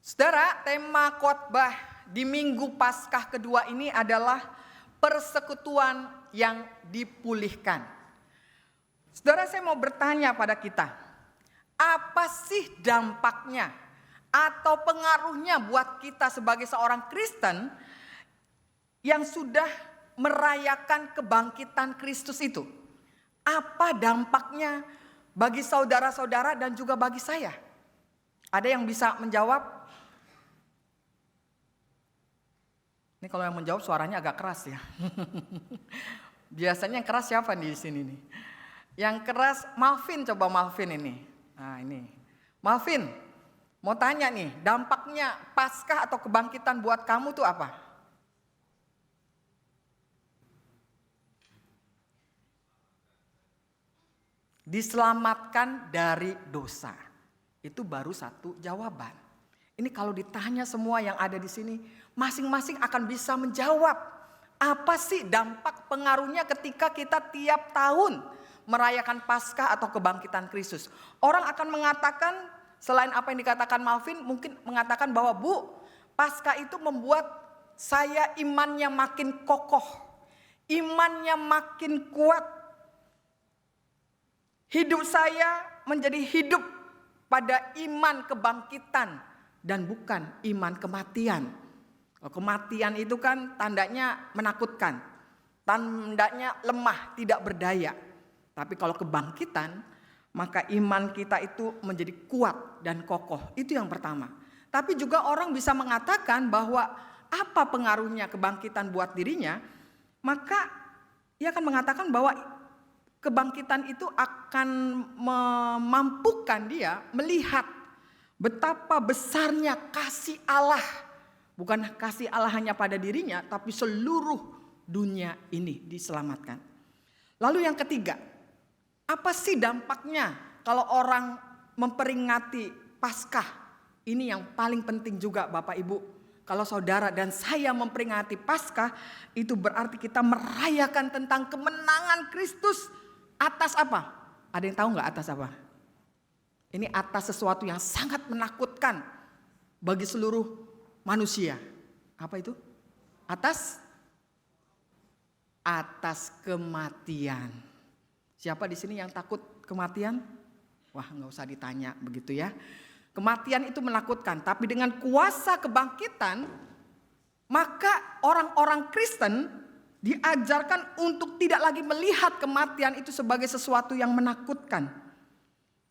Saudara, tema khotbah di Minggu Paskah kedua ini adalah persekutuan yang dipulihkan. Saudara, saya mau bertanya pada kita, apa sih dampaknya atau pengaruhnya buat kita sebagai seorang Kristen yang sudah merayakan kebangkitan Kristus itu? Apa dampaknya bagi saudara-saudara dan juga bagi saya? Ada yang bisa menjawab? Ini kalau yang menjawab suaranya agak keras ya. Biasanya yang keras siapa di sini nih? Yang keras Malvin, coba Malvin ini. Nah ini, Malvin mau tanya nih, dampaknya Paskah atau kebangkitan buat kamu tuh apa? Diselamatkan dari dosa. Itu baru satu jawaban. Ini kalau ditanya semua yang ada di sini, masing-masing akan bisa menjawab. Apa sih dampak pengaruhnya ketika kita tiap tahun merayakan Paskah atau kebangkitan Kristus? Orang akan mengatakan, selain apa yang dikatakan Malvin, mungkin mengatakan bahwa Bu, Paskah itu membuat saya imannya makin kokoh, imannya makin kuat. Hidup saya menjadi hidup pada iman kebangkitan dan bukan iman kematian. Kematian itu kan tandanya menakutkan, tandanya lemah, tidak berdaya. Tapi kalau kebangkitan, maka iman kita itu menjadi kuat dan kokoh. Itu yang pertama. Tapi juga orang bisa mengatakan bahwa apa pengaruhnya kebangkitan buat dirinya, maka ia akan mengatakan bahwa kebangkitan itu akan memampukan dia melihat betapa besarnya kasih Allah. Bukan kasih Allah hanya pada dirinya, tapi seluruh dunia ini diselamatkan. Lalu yang ketiga, apa sih dampaknya kalau orang memperingati Paskah? Ini yang paling penting juga Bapak Ibu. Kalau saudara dan saya memperingati Paskah, itu berarti kita merayakan tentang kemenangan Kristus atas apa? Ada yang tahu nggak atas apa? Ini atas sesuatu yang sangat menakutkan bagi seluruh manusia. Apa itu? Atas kematian. Siapa di sini yang takut kematian? Wah, nggak usah ditanya begitu ya. Kematian itu menakutkan, tapi dengan kuasa kebangkitan, maka orang-orang Kristen diajarkan untuk tidak lagi melihat kematian itu sebagai sesuatu yang menakutkan,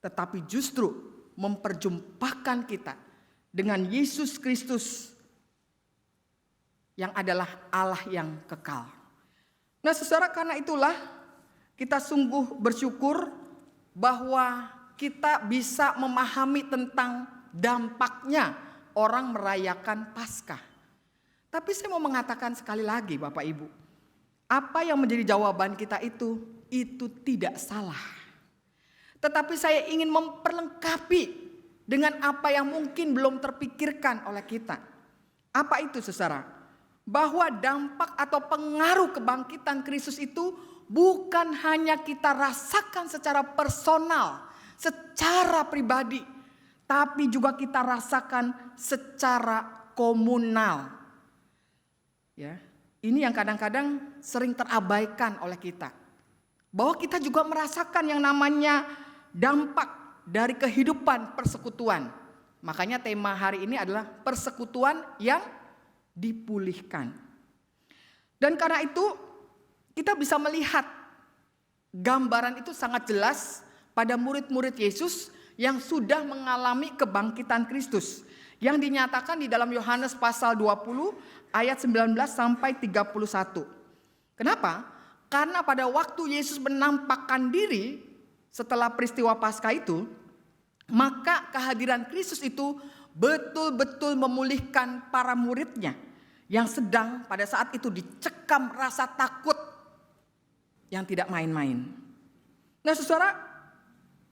tetapi justru memperjumpakan kita dengan Yesus Kristus yang adalah Allah yang kekal. Nah saudara, karena itulah kita sungguh bersyukur bahwa kita bisa memahami tentang dampaknya orang merayakan Paskah. Tapi saya mau mengatakan sekali lagi Bapak Ibu, apa yang menjadi jawaban kita itu tidak salah. Tetapi saya ingin memperlengkapi dengan apa yang mungkin belum terpikirkan oleh kita. Apa itu saudara? Bahwa dampak atau pengaruh kebangkitan Kristus itu bukan hanya kita rasakan secara personal, secara pribadi, tapi juga kita rasakan secara komunal. Ya, ini yang kadang-kadang sering terabaikan oleh kita. Bahwa kita juga merasakan yang namanya dampak dari kehidupan persekutuan. Makanya tema hari ini adalah persekutuan yang dipulihkan. Dan karena itu kita bisa melihat gambaran itu sangat jelas pada murid-murid Yesus yang sudah mengalami kebangkitan Kristus. Yang dinyatakan di dalam Yohanes pasal 20 ayat 19 sampai 31. Kenapa? Karena pada waktu Yesus menampakkan diri setelah peristiwa Paskah itu, maka kehadiran Kristus itu betul-betul memulihkan para muridnya yang sedang pada saat itu dicekam rasa takut yang tidak main-main. Nah saudara,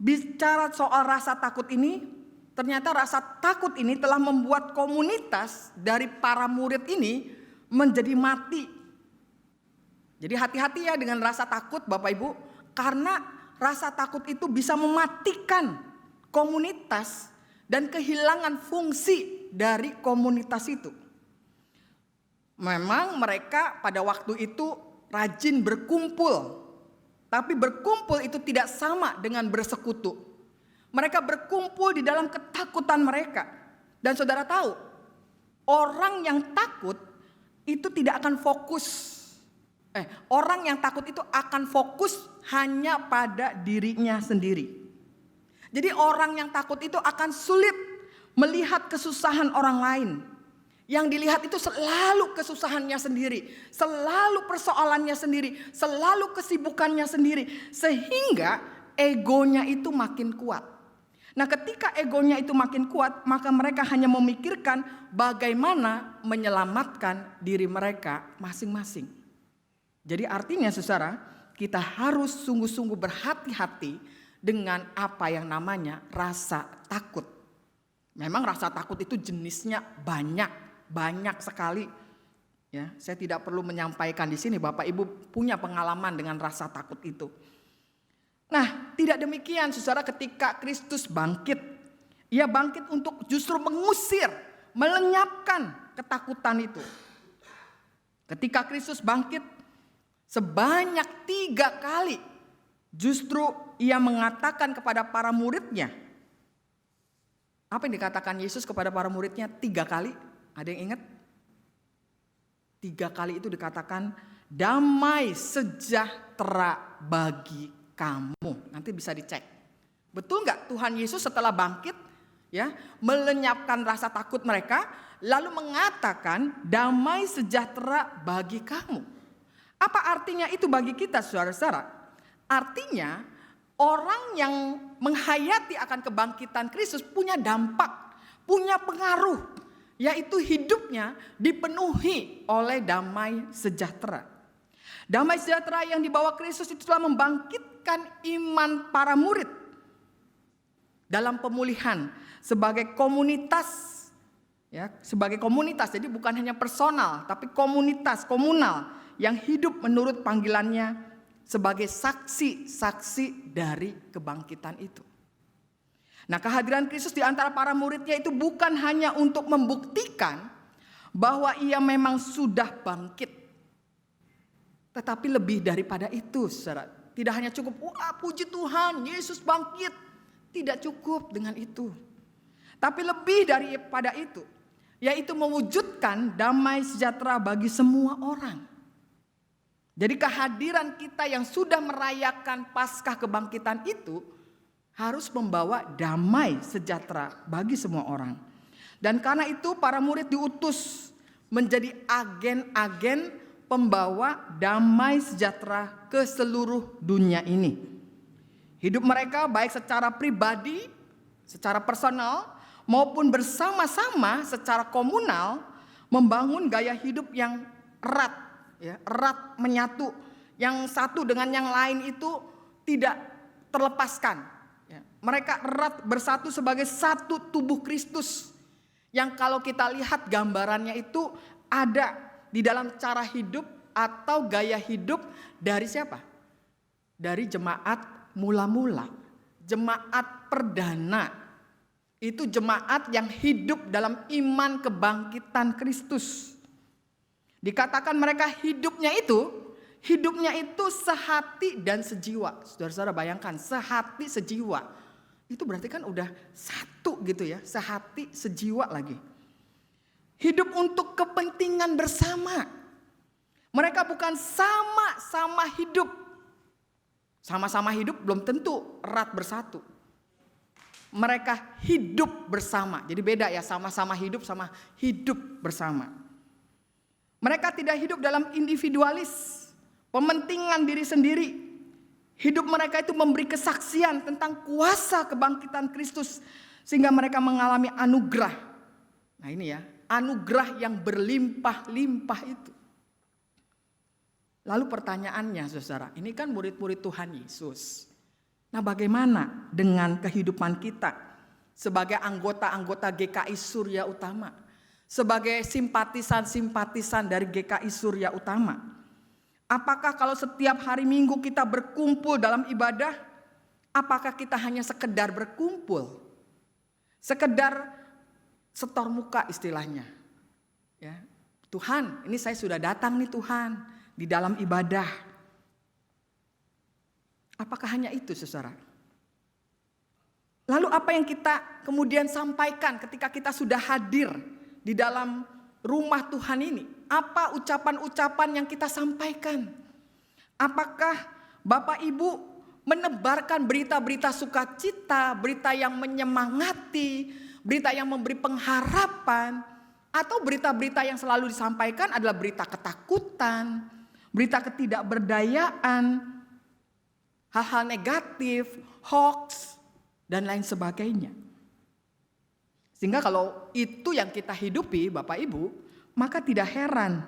bicara soal rasa takut ini, ternyata rasa takut ini telah membuat komunitas dari para murid ini menjadi mati. Jadi hati-hati ya dengan rasa takut Bapak Ibu, karena rasa takut itu bisa mematikan komunitas dan kehilangan fungsi dari komunitas itu. Memang mereka pada waktu itu rajin berkumpul. Tapi berkumpul itu tidak sama dengan bersekutu. Mereka berkumpul di dalam ketakutan mereka. Dan saudara tahu, orang yang takut itu tidak akan fokus. Orang yang takut itu akan fokus hanya pada dirinya sendiri. Jadi orang yang takut itu akan sulit melihat kesusahan orang lain. Yang dilihat itu selalu kesusahannya sendiri, selalu persoalannya sendiri, selalu kesibukannya sendiri. Sehingga egonya itu makin kuat. Nah, ketika egonya itu makin kuat, maka mereka hanya memikirkan bagaimana menyelamatkan diri mereka masing-masing. Jadi artinya saudara, kita harus sungguh-sungguh berhati-hati dengan apa yang namanya rasa takut. Memang rasa takut itu jenisnya banyak sekali. Ya, saya tidak perlu menyampaikan di sini, Bapak Ibu punya pengalaman dengan rasa takut itu. Nah, tidak demikian saudara ketika Kristus bangkit. Ia bangkit untuk justru mengusir, melenyapkan ketakutan itu. Ketika Kristus bangkit sebanyak 3 kali justru ia mengatakan kepada para muridnya. Apa yang dikatakan Yesus kepada para muridnya 3 kali? Ada yang ingat? 3 kali itu dikatakan damai sejahtera bagi kamu. Nanti bisa dicek. Betul nggak Tuhan Yesus setelah bangkit ya melenyapkan rasa takut mereka lalu mengatakan damai sejahtera bagi kamu. Apa artinya itu bagi kita saudara-saudara? Artinya orang yang menghayati akan kebangkitan Kristus punya dampak, punya pengaruh, yaitu hidupnya dipenuhi oleh damai sejahtera. Damai sejahtera yang dibawa Kristus itu telah membangkitkan iman para murid dalam pemulihan sebagai komunitas, ya, sebagai komunitas. Jadi bukan hanya personal, tapi komunitas, komunal yang hidup menurut panggilannya sebagai saksi-saksi dari kebangkitan itu. Nah, kehadiran Kristus di antara para muridnya itu bukan hanya untuk membuktikan bahwa ia memang sudah bangkit. Tetapi lebih daripada itu, saudara. Tidak hanya cukup, wah puji Tuhan, Yesus bangkit. Tidak cukup dengan itu. Tapi lebih daripada itu, yaitu mewujudkan damai sejahtera bagi semua orang. Jadi kehadiran kita yang sudah merayakan Paskah kebangkitan itu harus membawa damai sejahtera bagi semua orang. Dan karena itu para murid diutus menjadi agen-agen pembawa damai sejahtera ke seluruh dunia ini. Hidup mereka baik secara pribadi, secara personal maupun bersama-sama secara komunal membangun gaya hidup yang erat. Ya, erat menyatu, yang satu dengan yang lain itu tidak terlepaskan. Ya, mereka erat bersatu sebagai satu tubuh Kristus. Yang kalau kita lihat gambarannya itu ada di dalam cara hidup atau gaya hidup dari siapa? Dari jemaat mula-mula, jemaat perdana. Itu jemaat yang hidup dalam iman kebangkitan Kristus. Dikatakan mereka hidupnya itu sehati dan sejiwa. Saudara-saudara bayangkan, sehati sejiwa. Itu berarti kan udah satu gitu ya, sehati sejiwa lagi. Hidup untuk kepentingan bersama. Mereka bukan sama-sama hidup. Sama-sama hidup belum tentu erat bersatu. Mereka hidup bersama. Jadi beda ya, sama-sama hidup sama hidup bersama. Mereka tidak hidup dalam individualis, pementingan diri sendiri. Hidup mereka itu memberi kesaksian tentang kuasa kebangkitan Kristus. Sehingga mereka mengalami anugerah. Nah ini ya, anugerah yang berlimpah-limpah itu. Lalu pertanyaannya saudara, ini kan murid-murid Tuhan Yesus. Nah bagaimana dengan kehidupan kita sebagai anggota-anggota GKI Surya Utama? Sebagai simpatisan-simpatisan dari GKI Surya Utama. Apakah kalau setiap hari Minggu kita berkumpul dalam ibadah, apakah kita hanya sekedar berkumpul? Sekedar setor muka istilahnya. Ya. Tuhan, ini saya sudah datang nih Tuhan di dalam ibadah. Apakah hanya itu, saudara? Lalu apa yang kita kemudian sampaikan ketika kita sudah hadir di dalam rumah Tuhan ini? Apa ucapan-ucapan yang kita sampaikan? Apakah Bapak Ibu menebarkan berita-berita sukacita, berita yang menyemangati, berita yang memberi pengharapan, atau berita-berita yang selalu disampaikan adalah berita ketakutan, berita ketidakberdayaan, hal-hal negatif, hoax, dan lain sebagainya. Sehingga kalau itu yang kita hidupi Bapak Ibu, maka tidak heran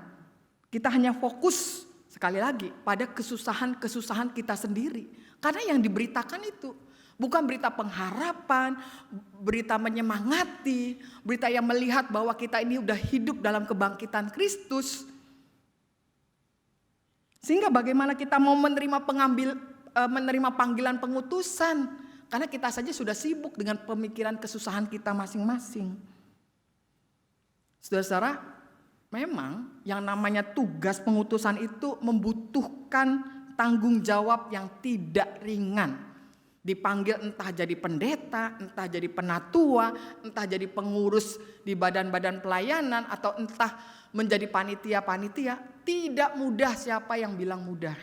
kita hanya fokus sekali lagi pada kesusahan-kesusahan kita sendiri. Karena yang diberitakan itu bukan berita pengharapan, berita menyemangati, berita yang melihat bahwa kita ini udah hidup dalam kebangkitan Kristus. Sehingga bagaimana kita mau menerima panggilan pengutusan, karena kita saja sudah sibuk dengan pemikiran kesusahan kita masing-masing. Saudara-saudara, memang yang namanya tugas pengutusan itu membutuhkan tanggung jawab yang tidak ringan. Dipanggil entah jadi pendeta, entah jadi penatua, entah jadi pengurus di badan-badan pelayanan, atau entah menjadi panitia-panitia. Tidak mudah, siapa yang bilang mudah?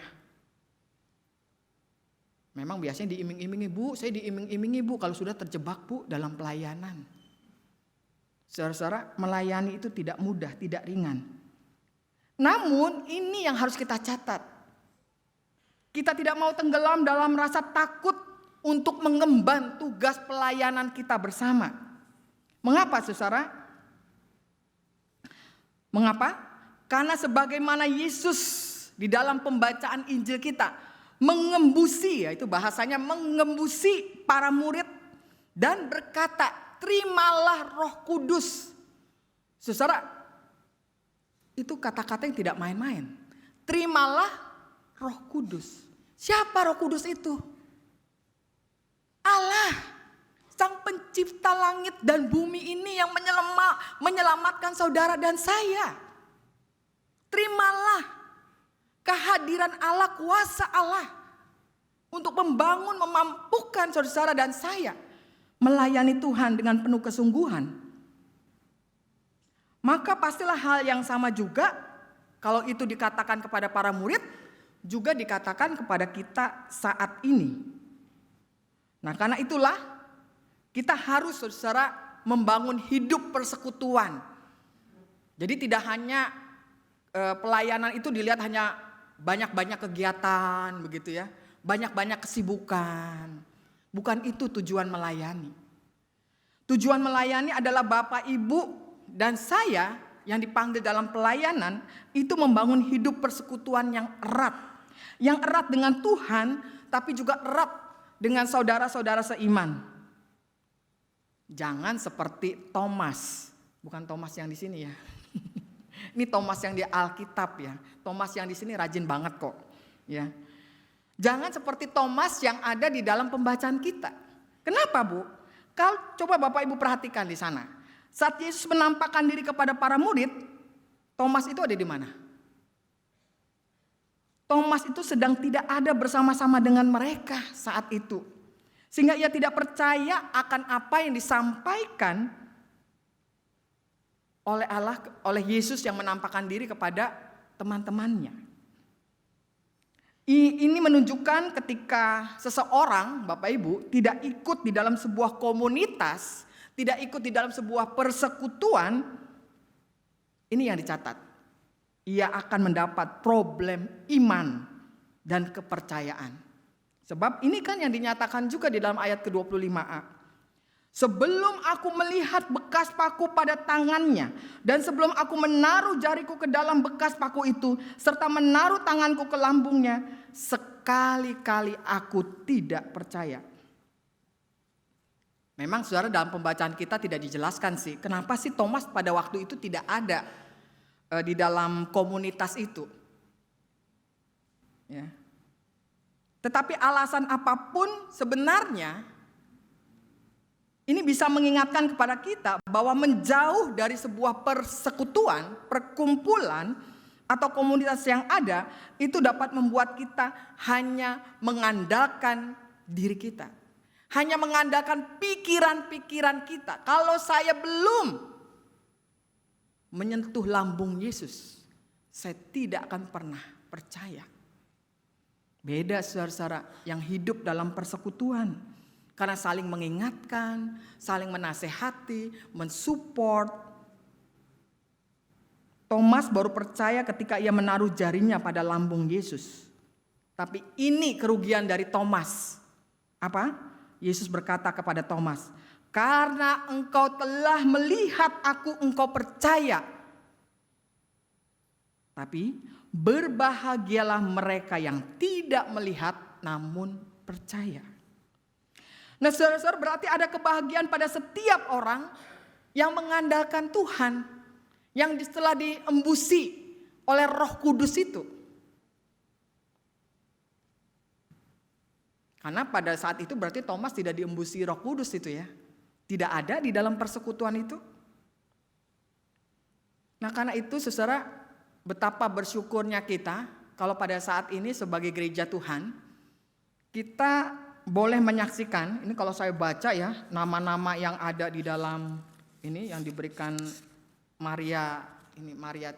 Memang biasanya diiming-imingi, Bu, saya diiming-imingi, Bu, kalau sudah terjebak, Bu, dalam pelayanan. Saudara-saudara, melayani itu tidak mudah, tidak ringan. Namun ini yang harus kita catat. Kita tidak mau tenggelam dalam rasa takut untuk mengemban tugas pelayanan kita bersama. Mengapa, saudara? Mengapa? Karena sebagaimana Yesus di dalam pembacaan Injil kita mengembusi, yaitu bahasanya mengembusi para murid dan berkata, terimalah Roh Kudus. Saudara, itu kata-kata yang tidak main-main. Terimalah Roh Kudus. Siapa Roh Kudus itu? Allah, Sang Pencipta langit dan bumi ini yang menyelamatkan saudara dan saya. Terimalah kehadiran Allah, kuasa Allah untuk membangun, memampukan saudara dan saya melayani Tuhan dengan penuh kesungguhan. Maka pastilah hal yang sama juga kalau itu dikatakan kepada para murid, juga dikatakan kepada kita saat ini. Nah, karena itulah kita harus saudara membangun hidup persekutuan. Jadi tidak hanya pelayanan itu dilihat hanya banyak-banyak kegiatan begitu ya, banyak-banyak kesibukan. Bukan itu tujuan melayani. Tujuan melayani adalah Bapak, Ibu, dan saya yang dipanggil dalam pelayanan itu membangun hidup persekutuan yang erat. Yang erat dengan Tuhan, tapi juga erat dengan saudara-saudara seiman. Jangan seperti Thomas, bukan Thomas yang di sini ya. Ini Thomas yang di Alkitab ya. Thomas yang di sini rajin banget kok. Ya. Jangan seperti Thomas yang ada di dalam pembacaan kita. Kenapa, Bu? Kalau coba Bapak Ibu perhatikan di sana. Saat Yesus menampakkan diri kepada para murid, Thomas itu ada di mana? Thomas itu sedang tidak ada bersama-sama dengan mereka saat itu. Sehingga ia tidak percaya akan apa yang disampaikan oleh Allah, oleh Yesus yang menampakkan diri kepada teman-temannya. Ini menunjukkan ketika seseorang, Bapak Ibu, tidak ikut di dalam sebuah komunitas, tidak ikut di dalam sebuah persekutuan, ini yang dicatat. Ia akan mendapat problem iman dan kepercayaan. Sebab ini kan yang dinyatakan juga di dalam ayat ke-25a. Sebelum aku melihat bekas paku pada tangannya, dan sebelum aku menaruh jariku ke dalam bekas paku itu, serta menaruh tanganku ke lambungnya, sekali-kali aku tidak percaya. Memang saudara, dalam pembacaan kita tidak dijelaskan sih, kenapa sih Thomas pada waktu itu tidak ada di dalam komunitas itu. Ya. Tetapi alasan apapun sebenarnya, Ini bisa mengingatkan kepada kita bahwa menjauh dari sebuah persekutuan, perkumpulan, atau komunitas yang ada, itu dapat membuat kita hanya mengandalkan diri kita. Hanya mengandalkan pikiran-pikiran kita. Kalau saya belum menyentuh lambung Yesus, saya tidak akan pernah percaya. Beda saudara-saudara yang hidup dalam persekutuan. Karena saling mengingatkan, saling menasehati, mensupport. Thomas baru percaya ketika ia menaruh jarinya pada lambung Yesus. Tapi ini kerugian dari Thomas. Apa? Yesus berkata kepada Thomas, "Karena engkau telah melihat aku, engkau percaya. Tapi berbahagialah mereka yang tidak melihat namun percaya." Nah, saudara-saudara, berarti ada kebahagiaan pada setiap orang yang mengandalkan Tuhan, yang setelah diembusi oleh Roh Kudus itu. Karena pada saat itu berarti Thomas tidak diembusi Roh Kudus itu ya. Tidak ada di dalam persekutuan itu. Nah, karena itu saudara, betapa bersyukurnya kita kalau pada saat ini sebagai gereja Tuhan, kita boleh menyaksikan, ini kalau saya baca ya, nama-nama yang ada di dalam ini yang diberikan Maria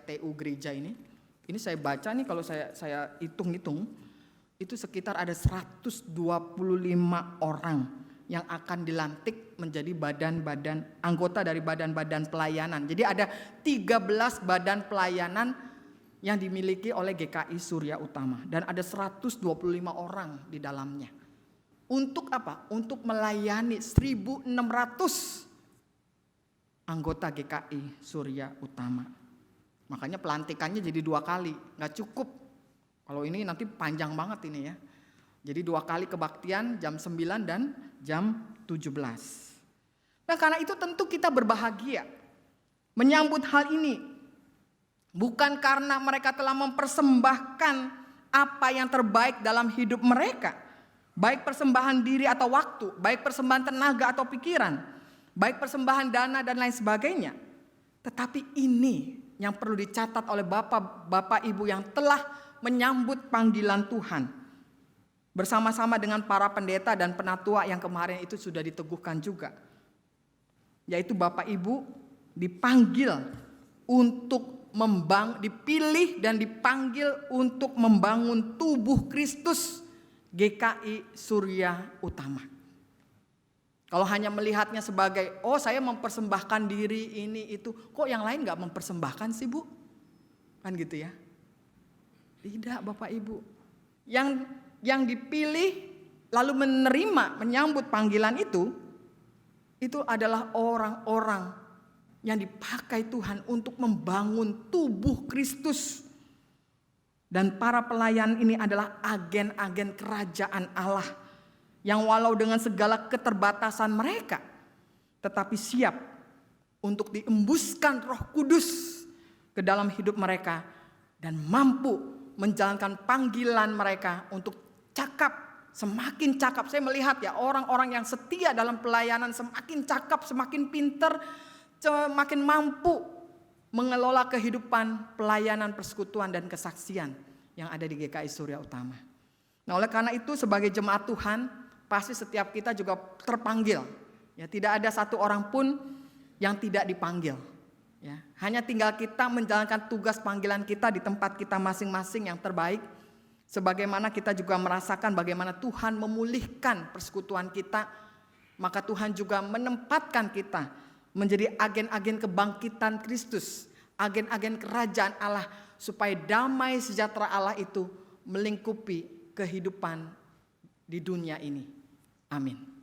TU gereja ini saya baca nih, kalau saya hitung-hitung, itu sekitar ada 125 orang yang akan dilantik menjadi anggota dari badan-badan pelayanan. Jadi ada 13 badan pelayanan yang dimiliki oleh GKI Surya Utama, dan ada 125 orang di dalamnya. Untuk apa? Untuk melayani 1.600 anggota GKI Surya Utama. Makanya pelantikannya jadi 2 kali, gak cukup. Kalau ini nanti panjang banget ini ya. Jadi 2 kali kebaktian, jam 9 dan jam 17. Nah, karena itu tentu kita berbahagia menyambut hal ini. Bukan karena mereka telah mempersembahkan apa yang terbaik dalam hidup mereka. Baik persembahan diri atau waktu, baik persembahan tenaga atau pikiran, baik persembahan dana dan lain sebagainya. Tetapi ini yang perlu dicatat oleh Bapak Ibu yang telah menyambut panggilan Tuhan. Bersama-sama dengan para pendeta dan penatua yang kemarin itu sudah diteguhkan juga. Yaitu Bapak Ibu dipanggil untuk dipilih dan dipanggil untuk membangun tubuh Kristus GKI Surya Utama. Kalau hanya melihatnya sebagai, saya mempersembahkan diri ini itu, kok yang lain gak mempersembahkan sih Bu? Kan gitu ya. Tidak Bapak Ibu. Yang dipilih lalu menyambut panggilan itu adalah orang-orang yang dipakai Tuhan untuk membangun tubuh Kristus. Dan para pelayan ini adalah agen-agen kerajaan Allah yang walau dengan segala keterbatasan mereka, tetapi siap untuk diembuskan Roh Kudus ke dalam hidup mereka dan mampu menjalankan panggilan mereka untuk semakin cakap. Saya melihat ya, orang-orang yang setia dalam pelayanan semakin cakap, semakin pinter, semakin mampu mengelola kehidupan pelayanan, persekutuan dan kesaksian yang ada di GKI Surya Utama. Nah, oleh karena itu sebagai jemaat Tuhan, pasti setiap kita juga terpanggil. Ya, tidak ada satu orang pun yang tidak dipanggil. Ya, hanya tinggal kita menjalankan tugas panggilan kita di tempat kita masing-masing yang terbaik. Sebagaimana kita juga merasakan bagaimana Tuhan memulihkan persekutuan kita, maka Tuhan juga menempatkan kita menjadi agen-agen kebangkitan Kristus, agen-agen kerajaan Allah, supaya damai sejahtera Allah itu melingkupi kehidupan di dunia ini. Amin.